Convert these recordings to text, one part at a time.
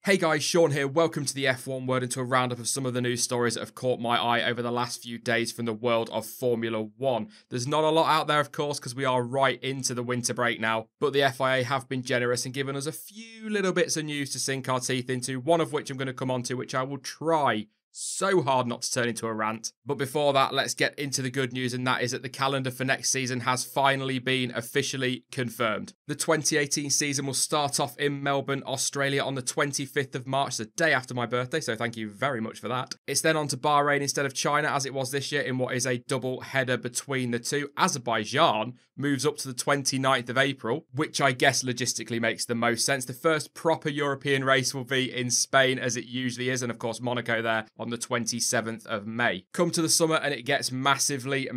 Hey guys, Sean here. Welcome to the F1 Word, into a roundup of some of the news stories that have caught my eye over the last few days from the world of Formula 1. There's not a lot out there, of course, because we are right into the winter break now, but the FIA have been generous and given us a few little bits of news to sink our teeth into, one of which I'm going to come on to, which I will try so hard not to turn into a rant. But before that, let's get into the good news, and that is that the calendar for next season has finally been officially confirmed. The 2018 season will start off in Melbourne, Australia on the 25th of March, the day after my birthday, so thank you very much for that. It's then on to Bahrain instead of China, as it was this year, in what is a double header between the two. Azerbaijan moves up to the 29th of April, which I guess logistically makes the most sense. The first proper European race will be in Spain, as it usually is, and of course Monaco there on the 27th of May. Come to the summer and it gets massively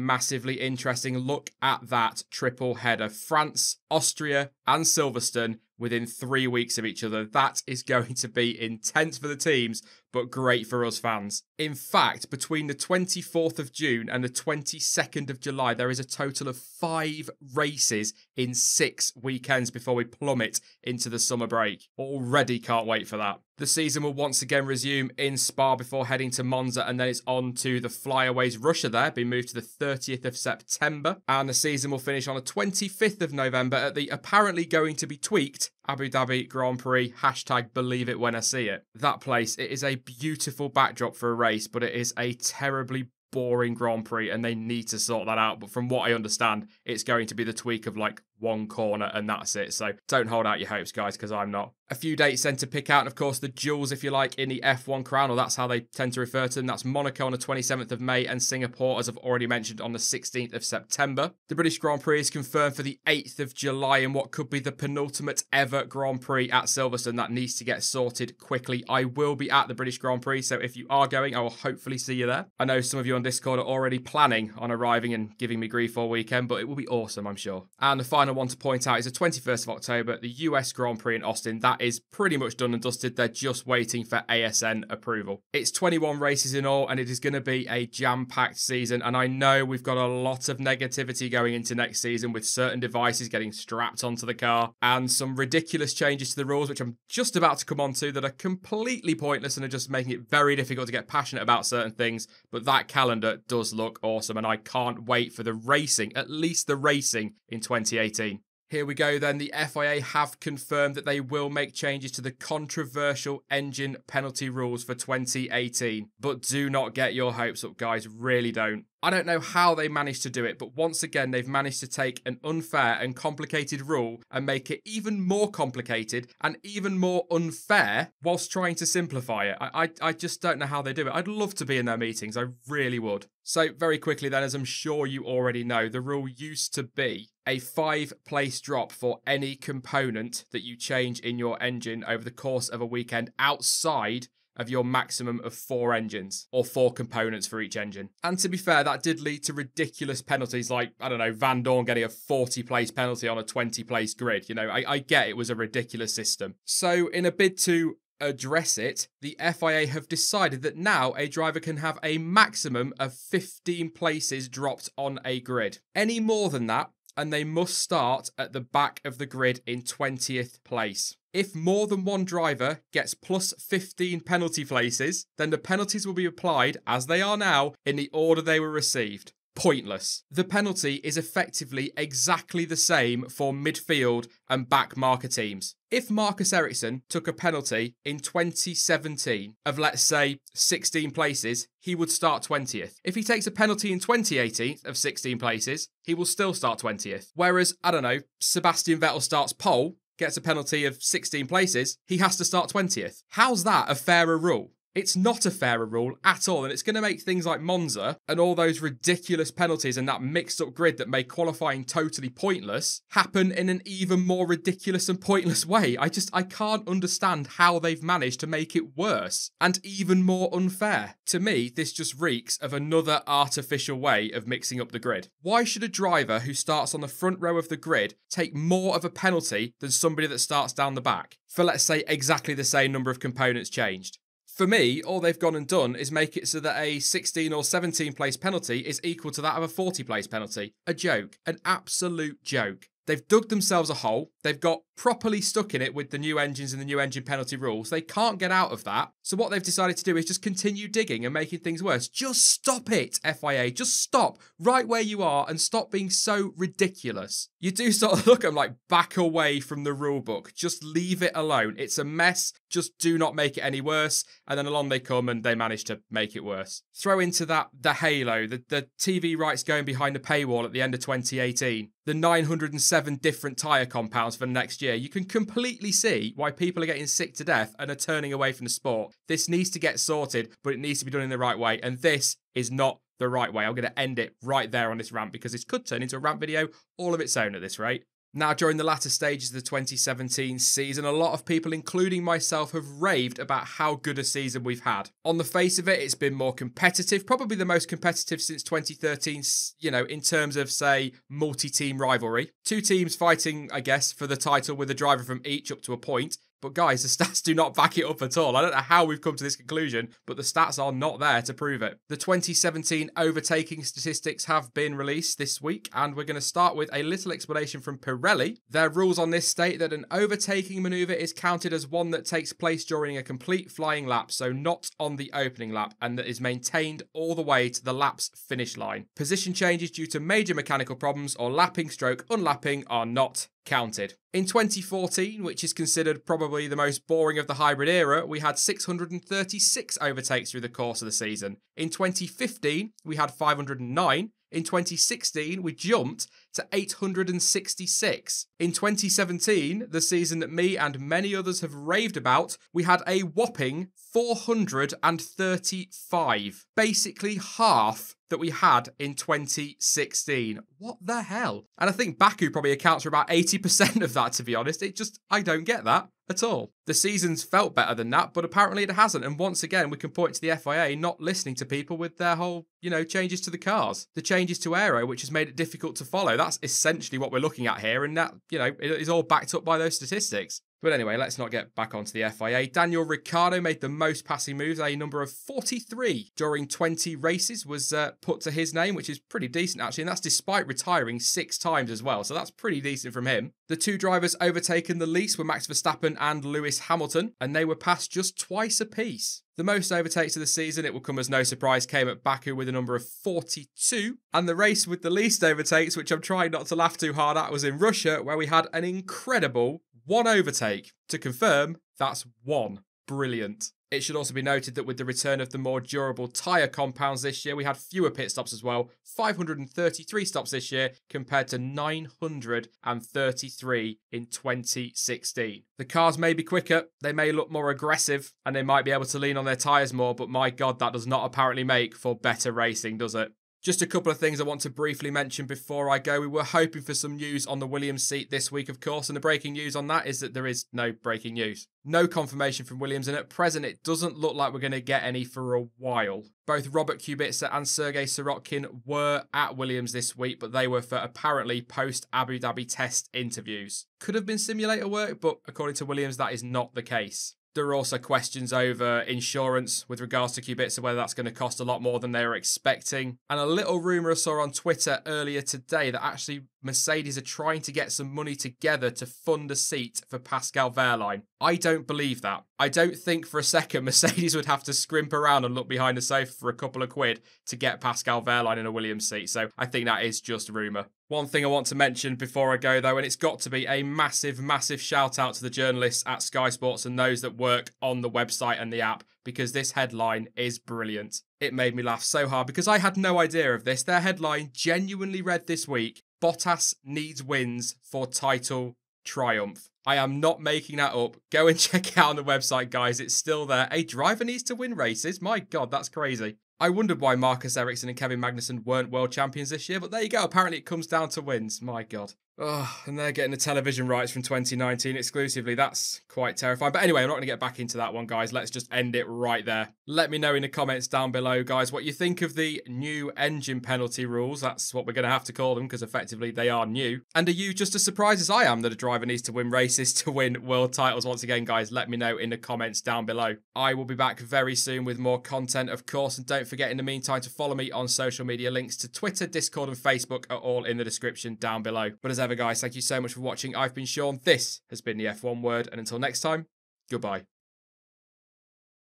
interesting. Look at that triple header. France, Austria and Silverstone within 3 weeks of each other. That is going to be intense for the teams, but great for us fans. In fact, between the 24th of June and the 22nd of July, there is a total of 5 races in 6 weekends before we plummet into the summer break. Already can't wait for that. The season will once again resume in Spa before heading to Monza, and then it's on to the flyaways. Russia there, being moved to the 30th of September, and the season will finish on the 25th of November at the apparently going to be tweaked Abu Dhabi Grand Prix, hashtag believe it when I see it. That place, it is a beautiful backdrop for a race, but it is a terribly boring Grand Prix, and they need to sort that out. But from what I understand, it's going to be the tweak of like one corner and that's it. So don't hold out your hopes, guys, because I'm not. A few dates then to pick out, and of course the jewels, if you like, in the F1 crown, or that's how they tend to refer to them. That's Monaco on the 27th of May and Singapore, as I've already mentioned, on the 16th of September. The British Grand Prix is confirmed for the 8th of July in what could be the penultimate ever Grand Prix at Silverstone. That needs to get sorted quickly. I will be at the British Grand Prix, so if you are going, I will hopefully see you there. I know some of you on Discord are already planning on arriving and giving me grief all weekend, but it will be awesome, I'm sure. And the final one to point out is the 21st of October, the US Grand Prix in Austin. That is pretty much done and dusted. They're just waiting for ASN approval. It's 21 races in all, and it is going to be a jam-packed season. And I know we've got a lot of negativity going into next season, with certain devices getting strapped onto the car and some ridiculous changes to the rules, which I'm just about to come on to, that are completely pointless and are just making it very difficult to get passionate about certain things. But that calendar does look awesome, and I can't wait for the racing, at least the racing in 2018. Here we go then. The FIA have confirmed that they will make changes to the controversial engine penalty rules for 2018. But do not get your hopes up, guys. Really don't. I don't know how they managed to do it, but once again, they've managed to take an unfair and complicated rule and make it even more complicated and even more unfair whilst trying to simplify it. I just don't know how they do it. I'd love to be in their meetings. I really would. So very quickly then, as I'm sure you already know, the rule used to be a 5-place drop for any component that you change in your engine over the course of a weekend outside of your maximum of 4 engines, or 4 components for each engine. And to be fair, that did lead to ridiculous penalties, like, I don't know, Van Dorn getting a 40-place penalty on a 20-place grid. You know, I get it was a ridiculous system. So in a bid to address it, the FIA have decided that now a driver can have a maximum of 15 places dropped on a grid. Any more than that, and they must start at the back of the grid in 20th place. If more than one driver gets plus 15 penalty places, then the penalties will be applied, as they are now, in the order they were received. Pointless. The penalty is effectively exactly the same for midfield and back marker teams. If Marcus Ericsson took a penalty in 2017 of, let's say, 16 places, he would start 20th. If he takes a penalty in 2018 of 16 places, he will still start 20th. Whereas, I don't know, Sebastian Vettel starts pole, gets a penalty of 16 places, he has to start 20th. How's that a fairer rule? It's not a fairer rule at all, and it's going to make things like Monza and all those ridiculous penalties and that mixed up grid that made qualifying totally pointless happen in an even more ridiculous and pointless way. I can't understand how they've managed to make it worse and even more unfair. To me, this just reeks of another artificial way of mixing up the grid. Why should a driver who starts on the front row of the grid take more of a penalty than somebody that starts down the back for, let's say, exactly the same number of components changed? For me, all they've gone and done is make it so that a 16 or 17 place penalty is equal to that of a 40 place penalty. A joke. An absolute joke. They've dug themselves a hole. They've got properly stuck in it with the new engines and the new engine penalty rules. They can't get out of that. So what they've decided to do is just continue digging and making things worse. Just stop it, FIA. Just stop right where you are and stop being so ridiculous. You do sort of look at them like, back away from the rule book. Just leave it alone. It's a mess. Just do not make it any worse. And then along they come and they manage to make it worse. Throw into that the halo, the TV rights going behind the paywall at the end of 2018, the 907 different tyre compounds for the next year. You can completely see why people are getting sick to death and are turning away from the sport. This needs to get sorted, but it needs to be done in the right way. And this is not the right way. I'm going to end it right there on this rant because this could turn into a rant video all of its own at this rate. Now, during the latter stages of the 2017 season, a lot of people, including myself, have raved about how good a season we've had. On the face of it, it's been more competitive, probably the most competitive since 2013, you know, in terms of, say, multi-team rivalry. Two teams fighting, I guess, for the title with a driver from each up to a point. But guys, the stats do not back it up at all. I don't know how we've come to this conclusion, but the stats are not there to prove it. The 2017 overtaking statistics have been released this week, and we're going to start with a little explanation from Pirelli. Their rules on this state that an overtaking manoeuvre is counted as one that takes place during a complete flying lap, so not on the opening lap, and that is maintained all the way to the lap's finish line. Position changes due to major mechanical problems or lapping stroke unlapping are not counted. In 2014, which is considered probably the most boring of the hybrid era, we had 636 overtakes through the course of the season. In 2015, we had 509. In 2016, we jumped to 866. In 2017, the season that me and many others have raved about, we had a whopping 435. Basically half that we had in 2016. What the hell? And I think Baku probably accounts for about 80% of that, to be honest. I don't get that at all. The season's felt better than that, but apparently it hasn't. And once again, we can point to the FIA not listening to people with their whole, changes to the cars. The changes to aero, which has made it difficult to follow. That's essentially what we're looking at here. And that, it is all backed up by those statistics. But anyway, let's not get back onto the FIA. Daniel Ricciardo made the most passing moves. A number of 43 during 20 races was put to his name, which is pretty decent, actually. And that's despite retiring 6 times as well. So that's pretty decent from him. The two drivers overtaken the least were Max Verstappen and Lewis Hamilton, and they were passed just twice apiece. The most overtakes of the season, it will come as no surprise, came at Baku with a number of 42. And the race with the least overtakes, which I'm trying not to laugh too hard at, was in Russia, where we had an incredible 1 overtake. To confirm, that's 1. Brilliant. It should also be noted that with the return of the more durable tyre compounds this year, we had fewer pit stops as well. 533 stops this year compared to 933 in 2016. The cars may be quicker, they may look more aggressive, and they might be able to lean on their tyres more, but my God, that does not apparently make for better racing, does it? Just a couple of things I want to briefly mention before I go. We were hoping for some news on the Williams seat this week, of course, and the breaking news on that is that there is no breaking news. No confirmation from Williams, and at present it doesn't look like we're going to get any for a while. Both Robert Kubica and Sergei Sirotkin were at Williams this week, but they were for apparently post-Abu Dhabi test interviews. Could have been simulator work, but according to Williams, that is not the case. There are also questions over insurance with regards to Kubica, whether that's going to cost a lot more than they were expecting. And a little rumour I saw on Twitter earlier today that actually Mercedes are trying to get some money together to fund a seat for Pascal Wehrlein. I don't believe that. I don't think for a second Mercedes would have to scrimp around and look behind the sofa for a couple of quid to get Pascal Wehrlein in a Williams seat. So I think that is just rumour. One thing I want to mention before I go, though, and it's got to be a massive, massive shout out to the journalists at Sky Sports and those that work on the website and the app, because this headline is brilliant. It made me laugh so hard because I had no idea of this. Their headline genuinely read this week, Bottas needs wins for title triumph. I am not making that up. Go and check it out on the website, guys. It's still there. A driver needs to win races. My God, that's crazy. I wondered why Marcus Ericsson and Kevin Magnussen weren't world champions this year, but there you go. Apparently it comes down to wins. My God. Oh, and they're getting the television rights from 2019 exclusively. That's quite terrifying. But anyway, I'm not going to get back into that one, guys. Let's just end it right there. Let me know in the comments down below, guys, what you think of the new engine penalty rules. That's what we're going to have to call them because effectively they are new. And are you just as surprised as I am that a driver needs to win races to win world titles? Once again, guys, let me know in the comments down below. I will be back very soon with more content, of course. And don't forget in the meantime to follow me on social media. Links to Twitter, Discord and Facebook are all in the description down below. But as ever, guys, thank you so much for watching. I've been Sean. This has been the F1 Word. And until next time, goodbye.